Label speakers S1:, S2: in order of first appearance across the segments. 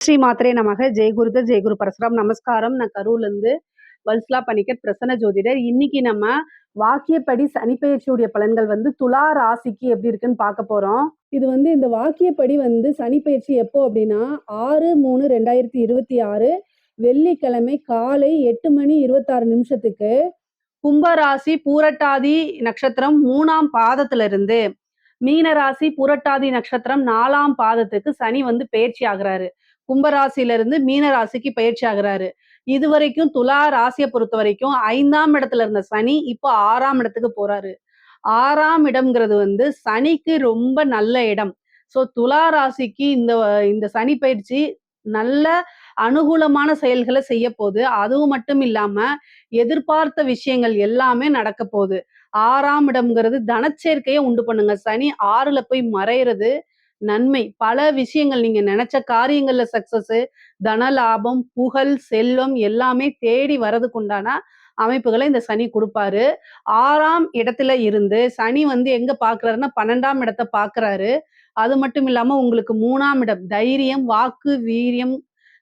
S1: ஸ்ரீ மாத்ரே நமக. ஜெய்குருத ஜெய்குரு பரசுராம். நமஸ்காரம். நான் கரூர்லேருந்து வல்சலா பணிக்கர் பிரசன்ன ஜோதிடர். இன்னைக்கு நம்ம வாக்கியப்படி சனிப்பெயர்ச்சியுடைய பலன்கள் துலா ராசிக்கு எப்படி இருக்குன்னு பார்க்க போறோம். இது இந்த வாக்கியப்படி சனிப்பெயர்ச்சி எப்போ அப்படின்னா 6/3/2026 வெள்ளிக்கிழமை காலை 8:26 கும்பராசி பூரட்டாதி நட்சத்திரம் 3ஆம் பாதத்துல இருந்து மீனராசி புரட்டாதி நட்சத்திரம் 4ஆம் பாதத்துக்கு சனி பயிற்சி ஆகுறாரு. கும்பராசில இருந்து மீனராசிக்கு பயிற்சி ஆகுறாரு. இதுவரைக்கும் துலா ராசியை பொறுத்த வரைக்கும் 5ஆம் இடத்துல இருந்த சனி இப்போ 6ஆம் இடத்துக்கு போறாரு. 6ஆம் இடம்ங்கிறது சனிக்கு ரொம்ப நல்ல இடம். சோ துலா ராசிக்கு இந்த சனி பயிற்சி நல்ல அனுகூலமான செயல்களை செய்ய போகுது. அதுவும் மட்டும் இல்லாம எதிர்பார்த்த விஷயங்கள் எல்லாமே நடக்க போகுது. 6ஆம் இடம்ங்கிறது தனச்சேர்க்கையை உண்டு பண்ணுங்க. சனி 6ல போய் மறையிறது நன்மை. பல விஷயங்கள் நீங்க நினைச்ச காரியங்கள்ல சக்சஸ், தன லாபம், புகழ், செல்வம் எல்லாமே தேடி வரதுக்கு உண்டான அமைப்புகளை இந்த சனி கொடுப்பாரு. 6ஆம் இடத்துல இருந்து சனி எங்க பாக்குறாருன்னா 12ஆம் இடத்தை பாக்குறாரு. அது மட்டும் இல்லாம உங்களுக்கு 3ஆம் இடம் தைரியம், வாக்கு, வீரியம்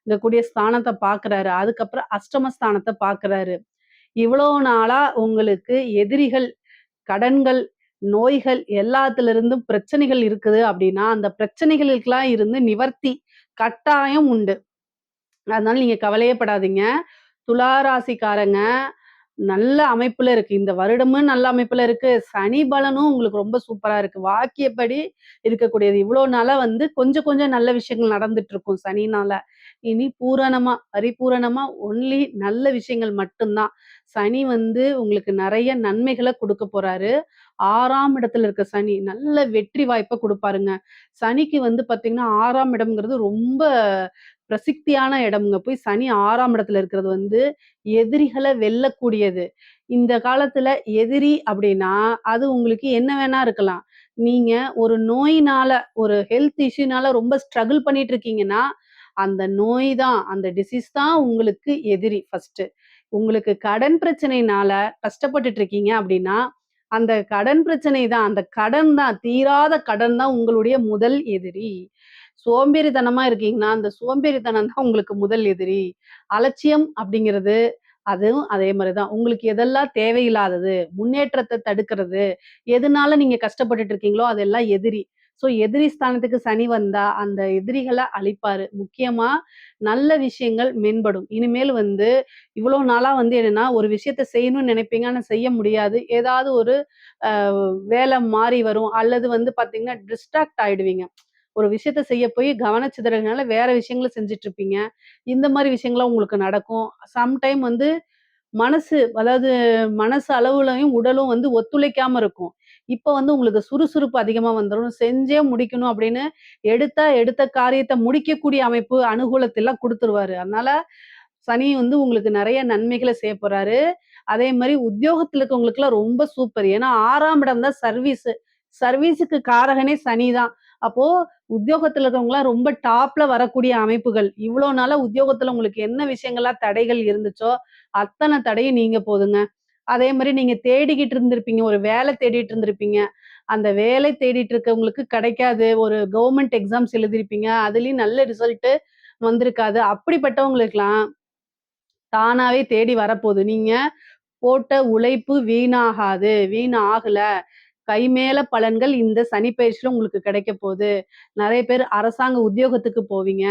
S1: கூடிய ஸ்தானத்தை பாக்குறாரு. அதுக்கப்புறம் அஷ்டமஸ்தானத்தை பாக்குறாரு. இவ்வளவு நாளா உங்களுக்கு எதிரிகள், கடன்கள், நோய்கள் எல்லாத்துல இருந்தும் பிரச்சனைகள் இருக்குது அப்படின்னா அந்த பிரச்சனைகளுக்கெல்லாம் இருந்து நிவர்த்தி கட்டாயம் உண்டு. அதனால நீங்க கவலையே படாதீங்க. துலா ராசிக்காரங்க நல்ல அமைப்புல இருக்கு. இந்த வருடமும் நல்ல அமைப்புல இருக்கு. சனி பலனும் உங்களுக்கு ரொம்ப சூப்பரா இருக்கு. வாக்கியப்படி இருக்கக்கூடியது. இவ்வளவு நாளா கொஞ்சம் கொஞ்சம் நல்ல விஷயங்கள் நடந்துட்டு இருக்கும் சனினால. இனி பூரணமா, பரிபூரணமா ஒன்லி நல்ல விஷயங்கள் மட்டும்தான். சனி உங்களுக்கு நிறைய நன்மைகளை கொடுக்க போறாரு. 6ஆம் இடத்துல இருக்க சனி நல்ல வெற்றி வாய்ப்பை கொடுப்பாருங்க. சனிக்கு பாத்தீங்கன்னா 6ஆம் இடம்ங்கிறது ரொம்ப பிரசித்தியான இடம்ங்க. போய் சனி 6ஆம் இடத்துல இருக்கிறது எதிரிகளை வெல்லக்கூடியது. இந்த காலத்துல எதிரி அப்படின்னா அது உங்களுக்கு என்ன வேணா இருக்கலாம். நீங்க ஒரு நோயினால, ஒரு ஹெல்த் இஷ்யூனால ரொம்ப ஸ்ட்ரகிள் பண்ணிட்டு இருக்கீங்கன்னா அந்த நோய் தான், அந்த டிசீஸ் தான் உங்களுக்கு எதிரி ஃபர்ஸ்ட். உங்களுக்கு கடன் பிரச்சனைனால கஷ்டப்பட்டுட்டு இருக்கீங்க அப்படின்னா அந்த கடன் பிரச்சனை தான், அந்த கடன் தான், தீராத கடன் தான் உங்களுடைய முதல் எதிரி. சோம்பேறித்தனமா இருக்கீங்கன்னா அந்த சோம்பேறித்தனம் தான் உங்களுக்கு முதல் எதிரி. அலட்சியம் அப்படிங்கிறது அதுவும் அதே மாதிரிதான். உங்களுக்கு எதெல்லாம் தேவையில்லாதது, முன்னேற்றத்தை தடுக்கிறது, எதனால நீங்க கஷ்டப்பட்டுட்டு இருக்கீங்களோ அதெல்லாம் எதிரி. சோ எதிரி ஸ்தானத்துக்கு சனி வந்தா அந்த எதிரிகளை அழிப்பாரு. முக்கியமா நல்ல விஷயங்கள் மேம்படும். இனிமேல் இவ்வளவு நாளா என்னன்னா ஒரு விஷயத்த செய்யணும்னு நினைப்பீங்க, ஆனா செய்ய முடியாது. ஏதாவது ஒரு வேலை மாறி வரும். அல்லது பாத்தீங்கன்னா டிஸ்ட்ராக்ட் ஆயிடுவீங்க. ஒரு விஷயத்த செய்ய போய் கவனச்சிதறல்னால வேற விஷயங்கள செஞ்சுட்டு இருப்பீங்க. இந்த மாதிரி விஷயங்கள்லாம் உங்களுக்கு நடக்கும். சம்டைம் மனசு, அதாவது மனசு அளவுலயும் உடலும் ஒத்துழைக்காம இருக்கும். இப்ப உங்களுக்கு சுறுசுறுப்பு அதிகமா வந்துரும். செஞ்சே முடிக்கணும் அப்படின்னு எடுத்தா எடுத்த காரியத்த முடிக்கக்கூடிய அமைப்பு, அனுகூலத்த எல்லாம் குடுத்துருவாரு. அதனால சனி உங்களுக்கு நெறைய நன்மைகள செய்ய போறாரு. அதே மாரி உத்தியோகத்துல இருக்கவங்களுக்குலாம் ரொம்ப சூப்பர். ஏன்னா 6ஆம் இடம் தான் சர்வீஸு. சர்வீஸுக்கு காரகனே சனி தான். அப்போ உத்தியோகத்துல இருக்கவங்கலாம் ரொம்ப டாப்ல வரக்கூடிய அமைப்புகள். இவ்வளோ நாளா உத்தியோகத்துல உங்களுக்கு என்ன விஷயங்கள்லாம் தடைகள் இருந்துச்சோ, அத்தன தடையும் நீங்க போதுங்க. அதே மாரி நீங்க தேடிக்கிட்டு இருந்திருப்பீங்க. ஒரு வேலை தேடிட்டு இருந்திருப்பீங்க. அந்த வேலை தேடிட்டு இருக்கவங்களுக்கு கிடைக்காது. ஒரு கவர்மெண்ட் எக்ஸாம்ஸ் எழுதியிருப்பீங்க. அதுலயும் நல்ல ரிசல்ட் வந்திருக்காது. அப்படிப்பட்டவங்களுக்கெல்லாம் தானாவே தேடி வரப்போகுது. நீங்க போட்ட உழைப்பு வீணாகாது. வீண் ஆகல. கைமேல பலன்கள் இந்த சனி பயிற்சியில உங்களுக்கு கிடைக்க போகுது. நெறைய பேர் அரசாங்க உத்தியோகத்துக்கு போவீங்க.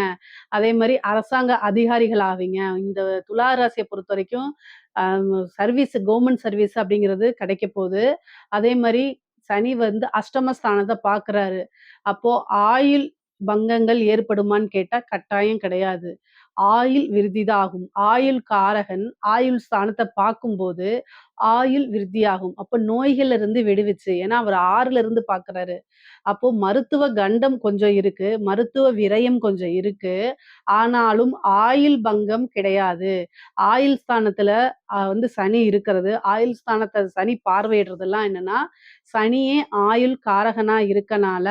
S1: அதே மாரி அரசாங்க அதிகாரிகள் ஆவீங்க. இந்த துலா ராசிய பொறுத்தவரைக்கும் அ சர்வீஸ், கவர்மெண்ட் சர்வீஸ் அப்படிங்கிறது கிடைக்க போகுது. அதே மாரி சனி அஷ்டமஸ்தானத்த பார்க்குறாரு. அப்போ ஆயுள் பங்கங்கள் ஏற்படுமான்னு கேட்டா கட்டாயம் கிடையாது. ஆயுள் விருத்திதான் ஆகும். ஆயுள் காரகன் ஆயுள் ஸ்தானத்த பார்க்கும்போது ஆயுள் விருத்தியாகும். அப்ப நோய்கள்ல இருந்து விடுவிச்சு. ஏன்னா அவர் 6ல இருந்து பார்க்குறாரு. அப்போ மருத்துவ கண்டம் கொஞ்சம் இருக்கு. மருத்துவ விரயம் கொஞ்சம் இருக்கு. ஆனாலும் ஆயுள் பங்கம் கிடையாது. ஆயுள் ஸ்தானத்துல சனி இருக்கிறது. ஆயுள் ஸ்தானத்த சனி பார்வையிடுறதெல்லாம் என்னன்னா, சனியே ஆயுள் காரகனா இருக்கனால,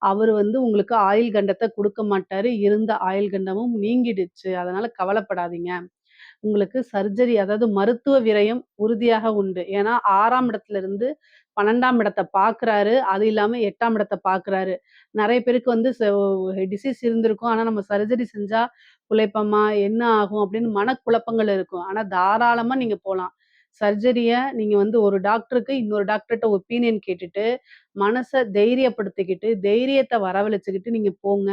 S1: அவரு உங்களுக்கு ஆயுள் கண்டத்த குடுக்க மாட்டாரு. இருந்த ஆயுள் கண்டமும் நீங்கிடுச்சு. அதனால கவலைப்படாதீங்க. உங்களுக்கு சர்ஜரி, அதாவது மருத்துவ விரயம் உறுதியாக உண்டு. ஏன்னா 6ஆம் இடத்துல இருந்து 12ஆம் இடத்த பார்க்குறாரு. அது இல்லாம 8ஆம் இடத்த பார்க்குறாரு. நெறைய பேருக்கு வந்து டிசீஸ் இருந்திருக்கும். ஆனா நம்ம சர்ஜரி செஞ்சா குழப்பமா, என்ன ஆகும் அப்படின்னு மனக்குழப்பங்கள் இருக்கும். ஆனா தாராளமா நீங்க போலாம். சர்ஜரிய நீங்க வந்து ஒரு டாக்டருக்கு இன்னொரு டாக்டர்ட்ட ஒப்பீனியன் கேட்டுட்டு, மனச தைரியப்படுத்திக்கிட்டு, தைரியத்த வரவழைச்சுக்கிட்டு நீங்க போங்க.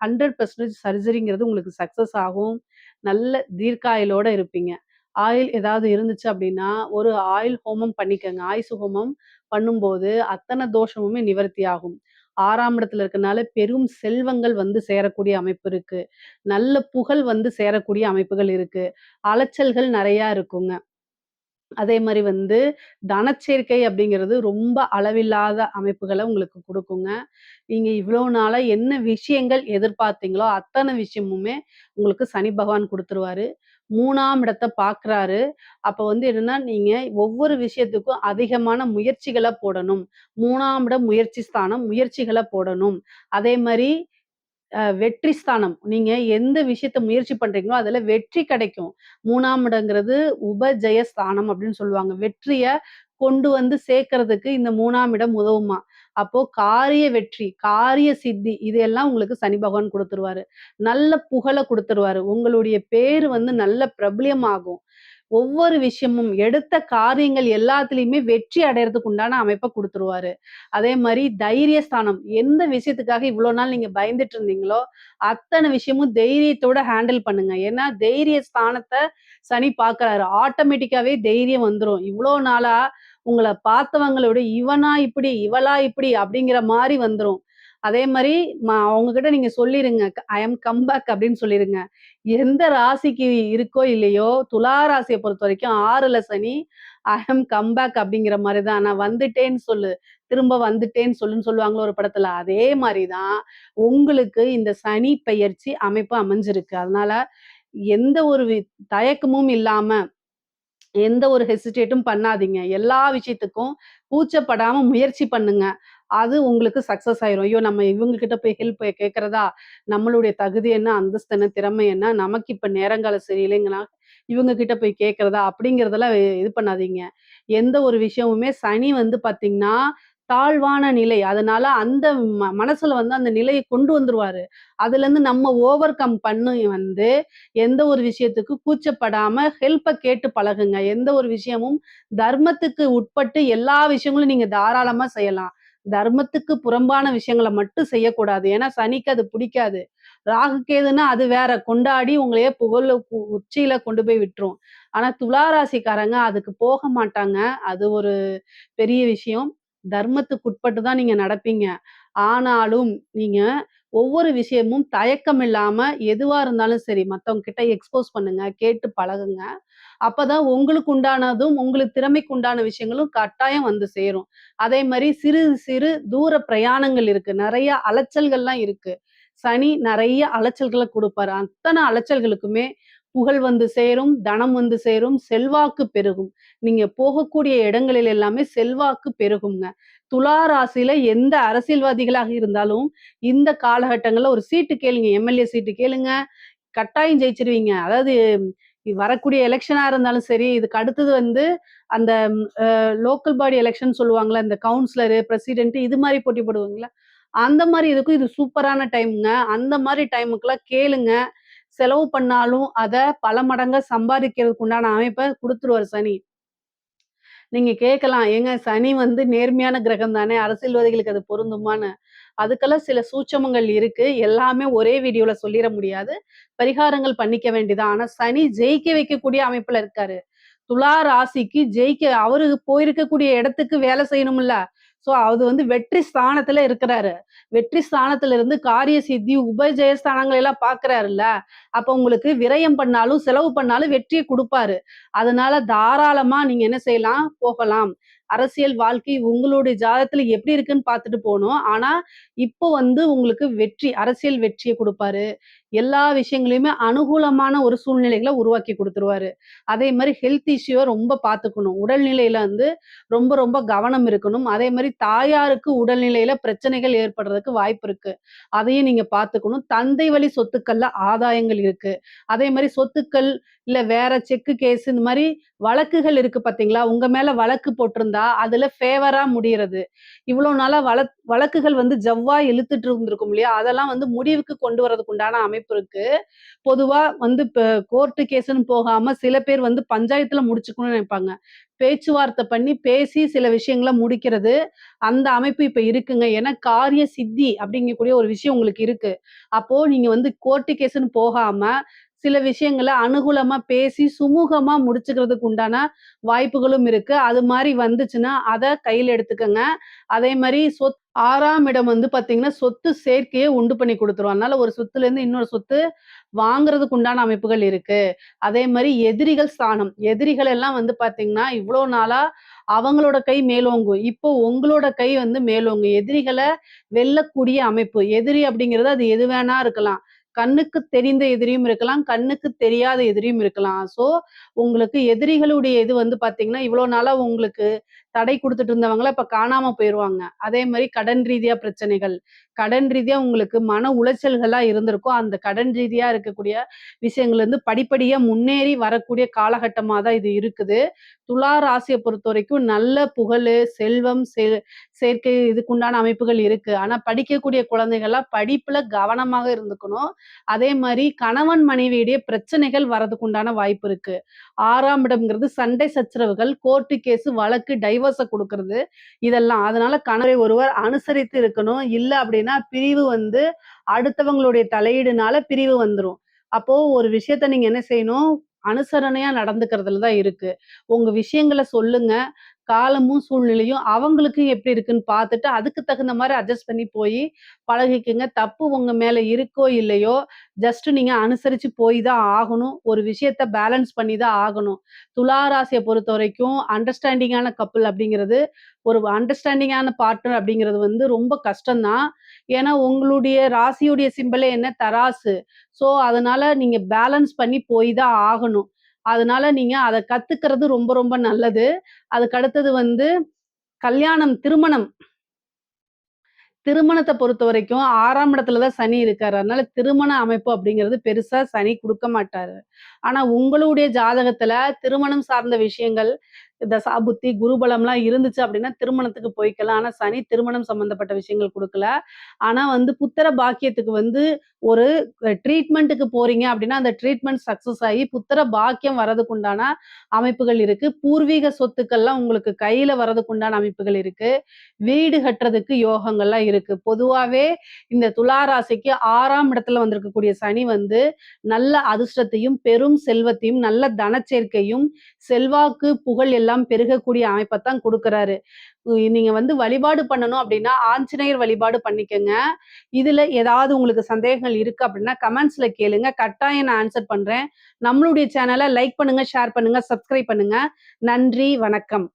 S1: 100% சர்ஜரிங்கிறது உங்களுக்கு சக்சஸ் ஆகும். நல்ல தீர்க்காயுளோட இருப்பீங்க. ஆயில் ஏதாவது இருந்துச்சு அப்படின்னா, ஒரு ஆயில் ஹோமம் பண்ணிக்கங்க. ஆயுசு ஹோமம் பண்ணும்போது அத்தன தோஷமுமே நிவர்த்தி ஆகும். 6ஆம் இடத்துல இருக்கனால பெரும் செல்வங்கள் வந்து சேரக்கூடிய அமைப்பு இருக்கு. நல்ல புகழ் வந்து சேரக்கூடிய அமைப்புகள் இருக்கு. அலைச்சல்கள் நெறையா இருக்குங்க. அதே மாரி வந்து தனச்சேர்க்கை அப்படிங்கிறது ரொம்ப அளவில்லாத அமைப்புகள உங்களுக்கு குடுக்குங்க. நீங்க இவ்ளோ நாளா என்ன விஷயங்கள் எதிர்பார்த்தீங்களோ, அத்தன விஷயமுமே உங்களுக்கு சனி பகவான் குடுத்துருவாரு. 3ஆம் இடத்த பார்க்குறாரு. அப்ப வந்து என்னன்னா, நீங்க ஒவ்வொரு விஷயத்துக்கும் அதிகமான முயற்சிகள போடணும். 3ஆம் இடம் முயற்சி ஸ்தானம். முயற்சிகள போடணும். அதே மாரி வெற்றி ஸ்தானம். நீங்க எந்த விஷயத்த முயற்சி பண்றீங்களோ, அதுல வெற்றி கிடைக்கும். 3ஆம் இடங்கிறது உபஜய ஸ்தானம் அப்படின்னு சொல்லுவாங்க. வெற்றிய கொண்டு வந்து சேர்க்கறதுக்கு இந்த 3ஆம் இடம் உதவுமாம். அப்போ காரிய வெற்றி, காரிய சித்தி இது எல்லாம் உங்களுக்கு சனி பகவான் குடுத்துருவாரு. நல்ல புகழ குடுத்துருவாரு. உங்களுடைய பேரு வந்து நல்ல பிரபல்யமாகும். ஒவ்வொரு விஷயமும் எடுத்த காரியங்கள் எல்லாத்துலயுமே வெற்றி அடையறதுக்கு உண்டான அமைப்ப குடுத்துருவாரு. அதே மாரி தைரியஸ்தானம். எந்த விஷயத்துக்காக இவ்ளோ நாள் நீங்க பயந்துட்டு இருந்தீங்களோ, அத்தன விஷயமும் தைரியத்தோட ஹேண்டில் பண்ணுங்க. ஏன்னா, தைரிய ஸ்தானத்த சனி பார்க்குறாரு. ஆட்டோமேட்டிக்காவே தைரியம் வந்துரும். இவ்ளோ நாளா உங்கள பார்த்தவங்களோட இவனா இப்படி, இவளா இப்படி அப்படிங்கிற மாரி வந்துரும். அதே மாரி அவங்க கிட்ட நீங்க சொல்லிருங்க. ஐ அம் கம் பேக் அப்படின்னு சொல்லிருங்க. எந்த ராசிக்கு இருக்கோ இல்லையோ, துலா ராசிய பொறுத்தவரைக்கும் 6ல சனி, ஐ அம் கம் பேக் அப்படிங்கிற மாரி தான். நான் வந்துட்டேன்னு சொல்லு. திரும்ப வந்துட்டேன்னு சொல்லுன்னு சொல்லுவாங்கல்ல ஒரு படத்துல. அதே மாரி தான் உங்களுக்கு இந்த சனி பெயர்ச்சி அமைப்பு அமைஞ்சிருக்கு. அதனால எந்த ஒரு தயக்கமும் இல்லாம எந்த ஒரு ஹெசிடேட்டும் பண்ணாதீங்க. எல்லா விஷயத்துக்கும் கூச்சப்படாம முயற்சி பண்ணுங்க. அது உங்களுக்கு சக்சஸ் ஆயிரும். ஐயோ! நம்ம இவங்க கிட்ட போய் ஹெல்ப் கேட்கிறதா? நம்மளுடைய தகுதி என்ன? அந்தஸ்து என்ன? திறமை என்ன? நமக்கு இப்ப நேரங்காலம் சரியில்லைங்கனா, இவங்க கிட்ட போய் கேட்கிறதா? அப்படிங்கிறதெல்லாம் இது பண்ணாதீங்க. எந்த ஒரு விஷயமுமே சனி வந்து பார்த்தீங்கன்னா, தாழ்வான நிலை. அதனால அந்த மனசுல வந்து அந்த நிலைய கொண்டு வந்துருவாரு. அதுலருந்து நம்ம ஓவர் கம் பண்ணி வந்து எந்த ஒரு விஷயத்துக்கு கூச்சப்படாம ஹெல்ப்ப கேட்டு பழகுங்க. எந்த ஒரு விஷயமும் தர்மத்துக்கு உட்பட்டு எல்லா விஷயங்களும் நீங்க தாராளமா செய்யலாம். தர்மத்துக்கு புறம்பான விஷயங்கள மட்டும் செய்யக்கூடாது. ஏன்னா சனிக்கு அது பிடிக்காது. ராகு கேதுன்னா அது வேற. கொண்டாடி உங்களையே புகழ்ல உச்சியில கொண்டு போய் விட்டுரும். ஆனா துலா ராசிக்காரங்க அதுக்கு போக மாட்டாங்க. அது ஒரு பெரிய விஷயம். தர்மத்துக்கு உட்பட்டு தான் நீங்க நடப்பீங்க. ஆனாலும் நீங்க ஒவ்வொரு விஷயமும் தயக்கம் இல்லாம எதுவா இருந்தாலும் சரி, மத்தவங்க கிட்ட எக்ஸ்போஸ் பண்ணுங்க. கேட்டு பழகுங்க. அப்பதான் உங்களுக்கு உண்டானதும், உங்களுக்கு திறமைக்கு உண்டான விஷயங்களும் கட்டாயம் வந்து சேரும். அதே மாரி சிறு சிறு தூர பிரயாணங்கள் இருக்கு. நெறைய அலைச்சல்கள்லாம் இருக்கு. சனி நெறைய அலைச்சல்கள குடுப்பாரு. அத்தன அலைச்சல்களுக்குமே புகழ் வந்து சேரும், தனம் வந்து சேரும், செல்வாக்கு பெருகும். நீங்க போகக்கூடிய இடங்களில் எல்லாமே செல்வாக்கு பெருகுங்க. துலா ராசியில எந்த அரசியல்வாதிகளாக இருந்தாலும், இந்த காலகட்டங்கள்ல ஒரு சீட்டு கேளுங்க. எம்எல்ஏ சீட்டு கேளுங்க. கட்டாயம் ஜெயிச்சுருவீங்க. அதாவது வரக்கூடிய எலக்ஷனா இருந்தாலும் சரி, இதுக்கு அடுத்தது வந்து அந்த லோக்கல் பாடி எலக்ஷன் சொல்லுவாங்கல்ல, இந்த கவுன்சிலரு, பிரசிடென்ட் இது மாரி போட்டி போடுவாங்கல்ல, அந்த மாரி இதுக்கும் இது சூப்பரான டைம்ங்க. அந்த மாரி டைமுக்குலாம் கேளுங்க. செலவு பண்ணாலும் அத பல மடங்கா சம்பாதிக்கிறதுக்கு உண்டான அமைப்ப குடுத்துருவாரு சனி. நீங்க கேட்கலாம், ஏங்க சனி வந்து நேர்மையான கிரகம் தானே, அரசியல்வாதிகளுக்கு அது பொருந்துமான்னு. அதுக்கெல்லாம் சில சூட்சமங்கள் இருக்கு. எல்லாமே ஒரே வீடியோல சொல்லிற முடியாது. பரிகாரங்கள் பண்ணிக்க வேண்டியதான். ஆனா சனி ஜெயிக்க வைக்கக்கூடிய அமைப்புல இருக்காரு. துலா ராசிக்கு ஜெயிக்க அவரு போயிருக்கக்கூடிய இடத்துக்கு வேலை செய்யணும்ல. சோ அது வந்து வெற்றி ஸ்தானத்துல இருக்கிறாரு. வெற்றி ஸ்தானத்துல இருந்து காரிய சித்தி, உபஜய ஸ்தானங்களை எல்லாம் பார்க்கிறாருல்ல. அப்ப உங்களுக்கு விரயம் பண்ணாலும், செலவு பண்ணாலும் வெற்றிய குடுப்பாரு. அதனால தாராளமா நீங்க என்ன செய்யலாம்? போகலாம். அரசியல் வாழ்க்கை உங்களுடைய ஜாதகத்துல எப்படி இருக்குன்னு பார்த்துட்டு போணும். ஆனா, இப்போ வந்து உங்களுக்கு வெற்றி, அரசியல் வெற்றிய குடுப்பாரு. எல்லா விஷயங்களையுமே அனுகூலமான ஒரு சூழ்நிலைகள உருவாக்கி குடுத்துருவாரு. அதே மாரி ஹெல்த் இஷ்யூவ ரொம்ப பார்த்துக்கணும். உடல்நிலையில வந்து ரொம்ப ரொம்ப கவனம் இருக்கணும். அதே மாரி தாயாருக்கு உடல்நிலையில பிரச்சனைகள் ஏற்படுறதுக்கு வாய்ப்பு இருக்கு. அதையும் நீங்க பார்த்துக்கணும். தந்தை வழி சொத்துக்கள்ல ஆதாயங்கள் இருக்கு. அதே மாரி சொத்துக்கள், இல்ல வேற செக்கு கேஸ் இந்த மாரி வழக்குகள் இருக்கு பார்த்தீங்களா? உங்க மேல வழக்கு போட்டிருந்தா, முடிஞ்சா அதுல ஃபேவரா முடியறது. இவ்வளோ நாளா வழக்குகள் வந்து ஜவ்வா இழுத்துட்டு இருந்திருக்கும் இல்லையா? அதெல்லாம் வந்து முடிவுக்கு கொண்டு வரதுக்கு உண்டான அமைப்பு இருக்கு. பொதுவா வந்து இப்ப கோர்ட்டு கேஸ்ன்னு போகாம சில பேர் வந்து பஞ்சாயத்துல முடிச்சுக்கணும்னு நினைப்பாங்க. பேச்சுவார்த்தை பண்ணி பேசி சில விஷயங்கள முடிக்கிறது. அந்த அமைப்பு இப்ப இருக்குங்க. ஏன்னா காரிய சித்தி அப்படிங்கக்கூடிய ஒரு விஷயம் உங்களுக்கு இருக்கு. அப்போ நீங்க வந்து கோர்ட்டு கேஸ்ன்னு போகாம சில விஷயங்கள அனுகூலமா பேசி சுமூகமா முடிச்சுக்கிறதுக்கு உண்டான வாய்ப்புகளும் இருக்கு. அது மாரி வந்துச்சுன்னா, அத கையில எடுத்துக்கங்க. அதே மாரி 6ஆம் இடம் வந்து பார்த்தீங்கன்னா, சொத்து சேர்க்கைய உண்டு பண்ணி குடுத்துரும். அதனால ஒரு சொத்துலேருந்து இன்னொரு சொத்து வாங்குறதுக்கு உண்டான அமைப்புகள் இருக்கு. அதே மாரி எதிரிகள் ஸ்தானம். எதிரிகள் எல்லாம் வந்து பார்த்தீங்கன்னா, இவ்ளோ நாளா அவங்களோட கை மேலோங்கும். இப்போ உங்களோட கை வந்து மேலோங்கும். எதிரிகள வெல்லக்கூடிய அமைப்பு. எதிரி அப்படிங்கிறது அது எது வேணா இருக்கலாம். கண்ணுக்கு தெரிந்த எதிரியும் இருக்கலாம். கண்ணுக்கு தெரியாத எதிரியும் இருக்கலாம். உங்களுக்கு எதிரிகளுடைய இது வந்து பார்த்தீங்கன்னா, இவ்ளோ நாளா உங்களுக்கு தடை குடுத்துட்டு இருந்தவங்கலாம் இப்ப காணாம போயிருவாங்க. அதே மாரி கடன் ரீதியா பிரச்சனைகள். கடன் ரீதியா உங்களுக்கு மன உளைச்சல்களா இருந்திருக்கும். அந்த கடன் ரீதியா இருக்கக்கூடிய விஷயங்கள்லருந்து படிப்படியா முன்னேறி வரக்கூடிய காலகட்டமா தான் இது இருக்குது. துலா ராசிய பொறுத்தவரைக்கும் நல்ல புகழு, செல்வம், சேர்க்கை இதுக்குண்டான அமைப்புகள் இருக்கு. ஆனா படிக்கக்கூடிய குழந்தைகள்லாம் படிப்புல கவனமாக இருந்துக்கணும். அதே மாரி கணவன் மனைவியிடையே பிரச்சனைகள் வரதுக்கு உண்டான வாய்ப்பு இருக்கு. 6ஆம் இடம்ங்கிறது சண்டை சச்சரவுகள், கோர்ட்டு கேஸ், வழக்கு, டைவர்ஸ குடுக்குறது இதெல்லாம். அதனால கணவரை ஒருவர் அனுசரித்து இருக்கணும். இல்ல அப்படின்னா பிரிவு வந்து அடுத்தவங்களுடைய தலையீடுனால பிரிவு வந்துரும். அப்போ ஒரு விஷயத்த நீங்க என்ன செய்யணும்? அனுசரணையா நடந்துக்கிறதுல தான் இருக்கு. உங்க விஷயங்கள சொல்லுங்க. காலமும், சூழ்நிலையும் அவங்களுக்கு எப்படி இருக்குன்னு பார்த்துட்டு, அதுக்கு தகுந்த மாரி அட்ஜஸ்ட் பண்ணி போயி பழகிக்கங்க. தப்பு உங்க மேல இருக்கோ, இல்லையோ, ஜஸ்ட் நீங்க அனுசரிச்சு போய் தான் ஆகணும். ஒரு விஷயத்த பேலன்ஸ் பண்ணி தான் ஆகணும். துலா ராசிய பொறுத்தவரைக்கும் அண்டர்ஸ்டாண்டிங்கான கப்புள் அப்படிங்கிறது, ஒரு அண்டர்ஸ்டாண்டிங்கான பார்ட்னர் அப்படிங்கிறது வந்து ரொம்ப கஷ்டம் தான். ஏன்னா, உங்களுடைய ராசியுடைய சிம்பலே என்ன? தராசு. அதனால நீங்க பேலன்ஸ் பண்ணி போய் தான் ஆகணும். அதனால நீங்க அத கத்துக்கிறது ரொம்ப ரொம்ப நல்லது. அதுக்கு அடுத்தது வந்து திருமணம். திருமணத்த பொறுத்தவரைக்கும் 6ஆம் இடத்துல தான் சனி இருக்காரு. அதனால திருமண அமைப்பு அப்படிங்கிறது பெருசா சனி குடுக்க மாட்டாரு. ஆனா உங்களுடைய ஜாதகத்துல திருமணம் சார்ந்த விஷயங்கள், தசாபுத்தி, குருபலம்லாம் இருந்துச்சு அப்படின்னா திருமணத்துக்கு போய்க்கலாம். ஆனா சனி திருமணம் சம்பந்தப்பட்ட விஷயங்கள் குடுக்கல. ஆனா வந்து புத்திர பாக்கியத்துக்கு வந்து ஒரு ட்ரீட்மெண்ட்டுக்கு போறீங்க அப்படின்னா, அந்த ட்ரீட்மெண்ட் சக்சஸ் ஆகி புத்திர பாக்கியம் வரதுக்கு உண்டான அமைப்புகள் இருக்கு. பூர்வீக சொத்துக்கள்லாம் உங்களுக்கு கையில வரதுக்கு உண்டான அமைப்புகள் இருக்கு. வீடு கட்டுறதுக்கு யோகங்கள்லாம் இருக்கு. பொதுவாவே இந்த துலா ராசிக்கு 6ஆம் இடத்துல வந்திருக்கக்கூடிய சனி வந்து நல்ல அதிர்ஷ்டத்தையும், பெரும் செல்வத்தையும், நல்ல தனச்சேர்க்கையும், செல்வாக்கு, புகழ் எல்லாம் பெருகக்கூடிய அமைப்பத்தான் குடுக்குறாரு. நீங்க வந்து வழிபாடு பண்ணணும் அப்படின்னா, ஆஞ்சநேயர் வழிபாடு பண்ணிக்கங்க. இதுல ஏதாவது உங்களுக்கு சந்தேகங்கள் இருக்கு அப்படின்னா, கமெண்ட்ஸ்ல கேளுங்க. கட்டாயம் நான் ஆன்சர் பண்றேன். நம்மளுடைய சேனல லைக் பண்ணுங்க, ஷேர் பண்ணுங்க, சப்ஸ்கிரைப் பண்ணுங்க. நன்றி, வணக்கம்.